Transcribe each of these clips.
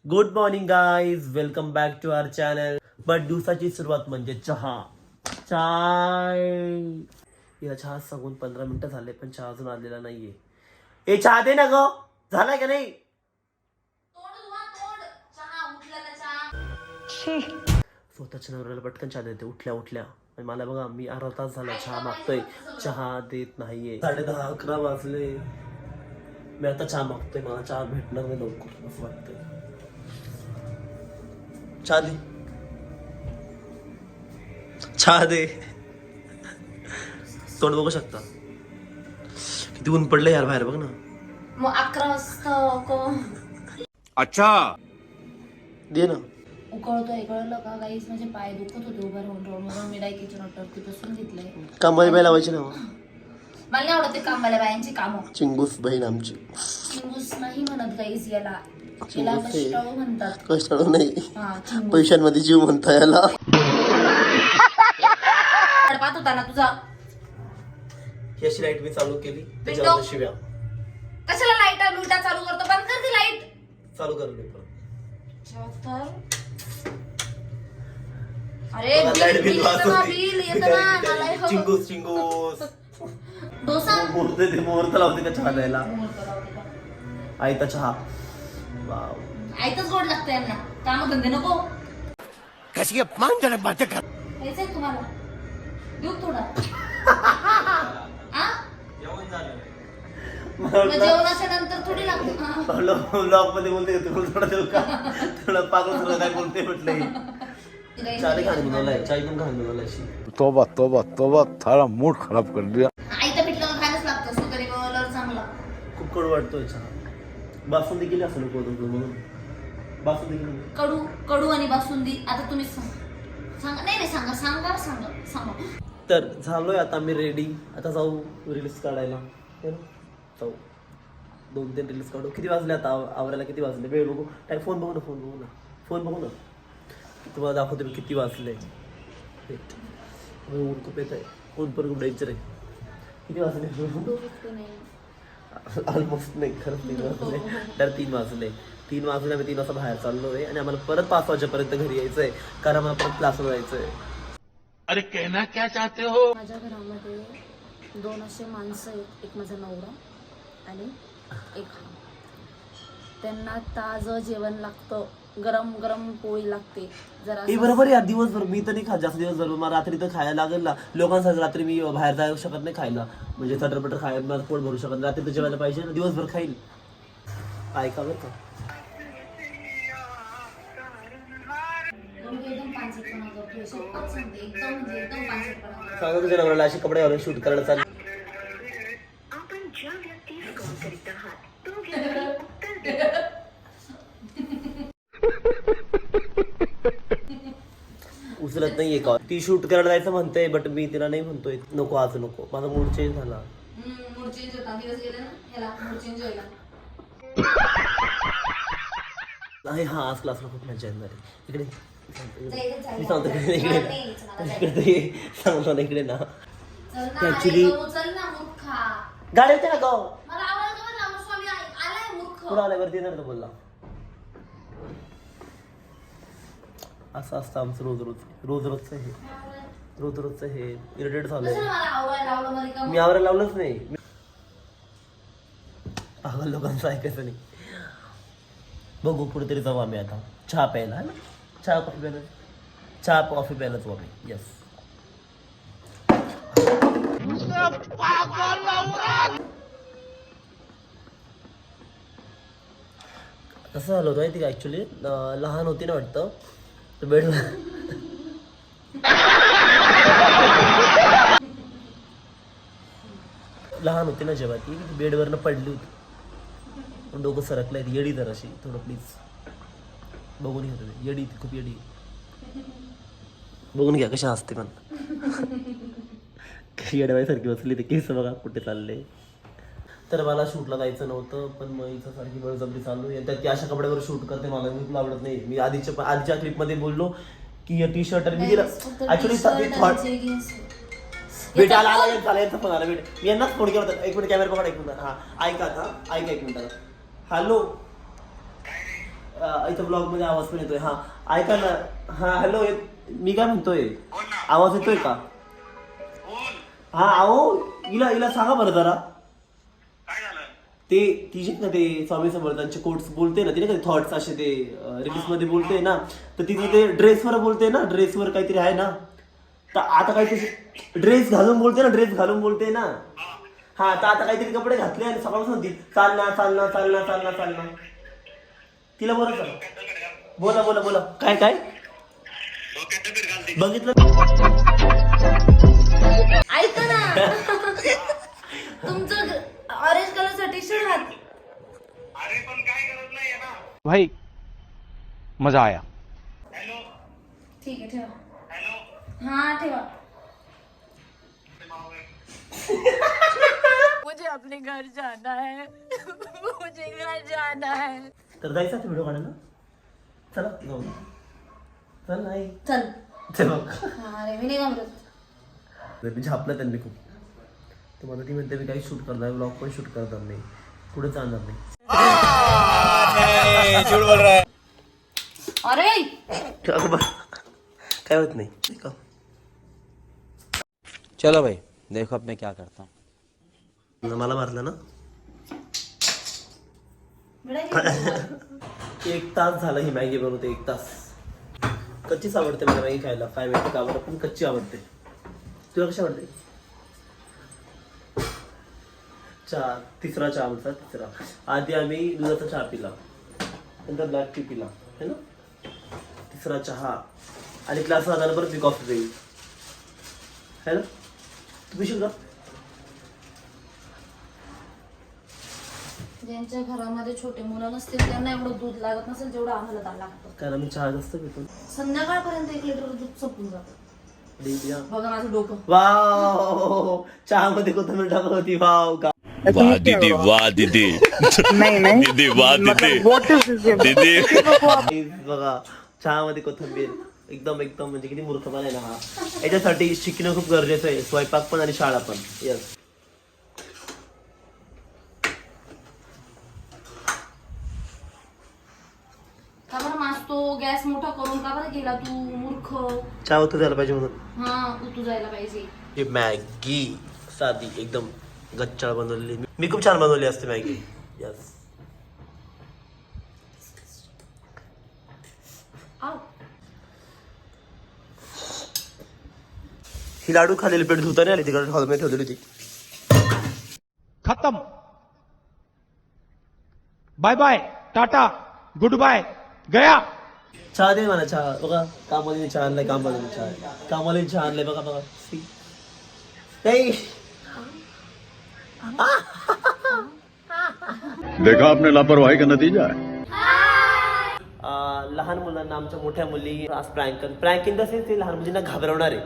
Good morning guys, welcome back to our channel. But दिवसाची सुरुवात म्हणजे चहा. चाय या चहा सांगून 15 मिनिटं झाले पण चहा अजून आलेला नाहीये. ए चहा दे ना ग, झालाय का नाही? स्वतःच्या नवऱ्याला पटकन चहा देते उठल्या उठल्या. आणि मला बघा, मी अर्धा तास झाला चहा मागतोय, चहा देत नाहीये. 10:30-11 वाजले, मी आता चहा मागतोय. मला चहा भेटणार नाही लवकर असं वाटतंय. चहा दे, चहा दे. तोंड बघू शकता किती ऊन पडलं यार बाहेर, बघ ना. मग 11 वाजता अच्छा दे ना. उकळतोय, कळलं का गाईस? म्हणजे पाय दुखत होते उभं राहून राहून, म्हणून मी डाय किचन वरती बसून घेतलंय. कामाला बाई लावायची ना. मला नाही आवडत ते कामवाल्या बायांची कामं. चिंगूस बहीण आमची. चिंगूस नाही म्हणत गाईस याला, याला चिंगूस हे. कष्टाळू म्हणतात. कष्टाळू नाही, हा, चिंगूस. पैशांमध्ये जीव म्हणता याला. पाहत होता ना तुझा. ही अशी लाईट मी चालू केली त्याच्यावर शिव्या. कशाला लाईट लुटा चालू करतो? बंद कर ती लाईट. चालू करू दे परत. अरे बिल येतं ना, बिल येतं ना. मला हे चिंगूस चिंगूस. डोसा मुहूर्त लावते का चहा द्यायला? आयता चहा. वाव. आयतच गोड लागतं यांना, काम धंदे नको. कैसी अपमानजनक बातें कर. खायचंय तुम्हाला? देऊ थोडा. जेवणाच्या नंतर थोडी लागते. ब्लॉग मध्ये बोलते थोडं देऊ का? थोडं पागल थोडं काय बोलते म्हटलंय. चाय घाण बनवलाय, चाय पण घाण बनवलाय. तोबा तोबा तोबा, थारा मूड खराब कर दिया. आईचं पिठलं खायलाच लागतं, सुतरी बनवल्यावर चांगला. खूप कडू वाटतोय चहा. बासुंदी केली असं नको म्हणून बासुंदी केली. कडू आणि बासुंदी. आता तुम्ही सांगा. नाही सांगा. तर झालोय आता मी रेडी. आता जाऊ रील्स काढायला. जाऊ 2-3 रील्स काढू. किती वाजले आता आवरायला? किती वाजले? वेळ बघू. काय फोन बघू ना. फोन बघू ना. तुम्हाला दाखवतो मी किती वाजले. ऊन खूप येत आहे. ऊन पण खूप डेंजर आहे. किती वाजले? ऑलमोस्ट नाही, खरंच 3 वाजले. तर 3 वाजले. 3 वाजले. आम्ही 3 वाजता बाहेर चाललोय आणि आम्हाला परत 5 वाजेपर्यंत घरी यायचंय, कारण आम्हाला परत क्लासला जायचंय. अरे कहना क्या चाहते हो? माझ्या घरामध्ये 2 असे माणसं आहेत, एक माझा नवरा आणि एक हा. त्यांना ताजं जेवण लागतं, गरम गरम पोळी लागते. जरा बरोबर आहे. दिवसभर मी तर नाही खात जास्त. दिवसभर मला रात्री तर खायला लागेल ना. लोकांसाठी रात्री मी बाहेर जाऊ शकत नाही खायला, म्हणजे चटरपटर खायला माझं पोट भरू शकत नाही. रात्री तर जेवायला पाहिजे ना. दिवसभर खाईल. ऐका बरं का. सांगा तुझ्या नवऱ्याला असे कपडे घालून शूट करायला चालले. आपण ज्या व्यक्तीला कॉल करीत आहात तो व्यक्ती उत्तर द्या. उचलत नाहीये का? ती शूट करायला जायचं म्हणते, बट मी तिला नाही म्हणतोय नको, आज नको. माझा मूड चेंज झाला. मूड चेंज होता. दिवस गेले ना, ह्याला मूड चेंज व्हायला. नाही हा, आज क्लासला खूप मजा येणार आहे. इकडे मी चल सांगतो ना इकडे ना. ना, ऍक्च्युली चल ना मूर्खा. गाडी होते ना गो. मला आवडलं का रामस्वामी आलाय मूर्ख. पुढे आल्यावरती येणार तो बोलला. असं असतं आमचं रोजचं हे. रोजचं हे इरिटेट झालंय. कसं मला आवडायला लावलं मध्ये का? मी आवरायला लावलंच नाही. पागल लोकांचं ऐकायचं नाही. बघू कुठेतरी जाऊ आम्ही आता चहा प्यायला. है ना, चहा कॉफी प्यायला जाऊ आम्ही. येस. कसं झालं होतं माहिती का? ऍक्च्युली लहान होती ना वाटतं, तर बेड लहान होती ना जेव्हा ती बेडवरनं पडली होती. डोकं सरकलंय. येडी जर अशी थोडं प्लीज बघून घ्या तुम्ही. येडी ती खूप येडी. बघून घ्या कशा असते पण. येडवायसारखी बसली ते केस बघा कुठे चालले. तर मला शूटला जायचं नव्हतं, पण मग इथं सारखी बळजबरी चालू आहे. तर ती अशा कपड्यावर शूट करते, मला बिलकुल आवडत नाही. मी आधीच्या क्लिपमध्ये बोललो की टी शर्ट आणि मी तिला ऍक्च्युली भेट आला यांचा फोन आला. भेट मी यांनाच फोन केला होता. 1 मिनिट कॅमेरा पकडा. 1 मिनिट. हा ऐका एक मिनिट. हॅलो इथं ब्लॉग मध्ये आवाज पण येतोय. हा ऐका ना. हा हॅलो, मी काय म्हणतोय, आवाज येतोय का? हा अहो, हिला सांगा बरं जरा. ते तिचे ना ते स्वामी समर्थांचे कोट्स बोलते ना, तिने कधी थॉट्स असे ते रिलीज मध्ये बोलते ना, तर तिथे ते ड्रेसवर बोलते ना, ड्रेसवर काहीतरी आहे ना, तर आता काहीतरी ड्रेस घालून बोलते ना, ड्रेस घालून बोलते ना. हा तर आता काहीतरी कपडे घातले आणि सकाळपासून ती चालना चालना चालना चालना चालना. तिला बोला चला, बोला बोला बोला. काय काय बघितलं? ऐका ना, तुमचं ऑरेंज कलरचा टी शर्ट घात. भाई मजा आया. ठीक आहे ठेवा. हा ठेवा. मुझे अपने घर जाना है. मुझे घर जाना है. तर जायचं व्हिडिओ काढायला. चला जाऊ. चल नाही चल. चल बघ. हा रे, मी नाही घाबरत. मी झापलं त्यांनी खूप. तर मला ती म्हणते मी काही शूट करणार, ब्लॉग पण शूट करणार नाही, पुढे जाणार नाही. अरे काय होत नाही का? चलो भाई देखो अब मैं क्या करता हूँ. मला मारलं ना. मिळाली. 1 तास झालं ही मॅगी बनवते. 1 तास. कच्चीच आवडते मला मॅगी खायला, काय माहिती का आवडत, पण कच्ची आवडते. तुला कशी आवडते? चहा, तिसरा चहा आमचा, तिसरा. आधी आम्ही दुधाचा चहा पिला, नंतर ब्लॅक टी पिला है ना, तिसरा चहा आणि क्लास झाल्यानंतर परत मी कॉफी पिली है ना. तू पिशील का? ज्यांच्या घरामध्ये छोटे मुलं नसतील त्यांना एवढं दूध लागत नसेल जेवढं आम्हाला लागतं. कारण आम्ही चहा जास्त पितो. संध्याकाळपर्यंत 1 लिटर दूध संपून जातं. बघा माझं डोकं. वाव, चहा मध्ये कोथिंबीर टाकत होती. वाव का. वाह दीदी, वाह दीदी. दीदी वाह दीदी. दीदी बघा, चहा मध्ये कोथिंबीर एकदम एकदम म्हणजे किती मूर्खपणा आहे ना हा. याच्यासाठी शिकणं खूप गरजेचं आहे, स्वयंपाक पण आणि शाळा पण. यस. का बरं मासतो गॅस मोठा करून का बरं गेला तू मूर्ख. चहा होतं झालं पाहिजे म्हणून. हा तू जायला पाहिजे. ही मॅगी साधी एकदम गच्चाळ बनवलेली. मी खूप छान बनवली असते मॅगी. यस. आव. ही लाडू खाल्लेली पेट धुता नाही आली, तिकडे हॉलमध्ये ठेवलेली होती. खत्म. Bye bye tata good bye गया. चहा दे मला चहा. बघा कामाला चहा आणलाय, कामाला चहा आणलाय. बघा बघा. नाही देखा आपने लापरवाही का नतीजा है. लहान मुलांना आमच्या मोठ्या मुली आज प्रँक इन द सेन्स ते लहान मुलींना घाबरवणार आहे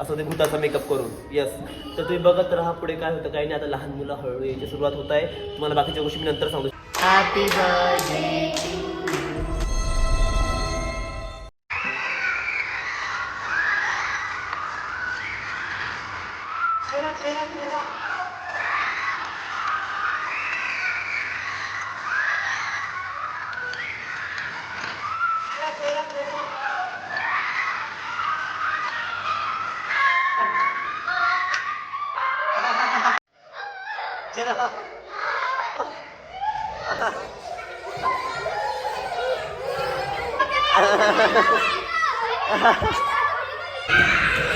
असं ते भूताचा मेकअप करून. यस. तर तुम्ही बघत राहा पुढे काय होतं काही नाही. आता लहान मुलं हळूहळू यायची सुरुवात होत आहे. तुम्हाला बाकीच्या गोष्टी मी नंतर सांगतो. Happy birthday.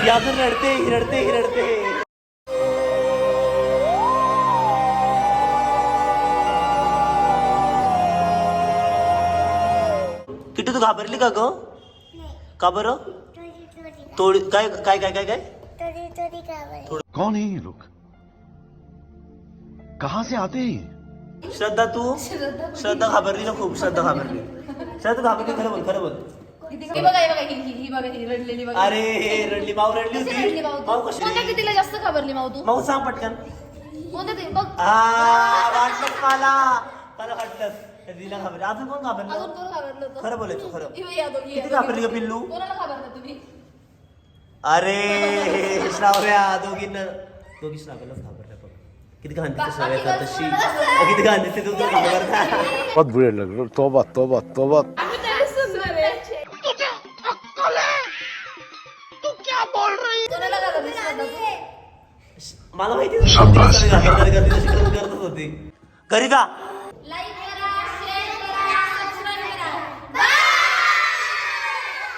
या तर रडते. किती तू घाबरली का ग? का बरं? थोडी काय काय काय काय काय? कौन है ये लोग, कहाँ से आते हैं? श्रद्धा श्रद्धा घाबरली ना खूप. श्रद्धा घाबरली. खरं बोल. ही बघा ही रडलेली बघा. अरे रडली माऊ. रडली होती माऊ. कशी कोणत्या कितीला जास्त घाबरली माऊ तू? माऊ सांग पटकन. कोणत्या ते बघ. वाटलं मला वाटलं तिला घाबरली. अजून कोण घाबरलं? अजून कोण घाबरलं होतं? खरं बोलायचं खरं. या दोघी किती घाबरली का पिल्लू? कोणाला घाबरलं तुम्ही? अरे श्राव्या दोघी श्राव्यालाच घाबरल्या बघ. किती घाण दिसते सगळ्या करतशी किती घाण दिसते तुमचं घाबर बहुत बुरे लग रहे हो। तौबा तौबा तौबा। मला माहिती करतच होती करीता लाईक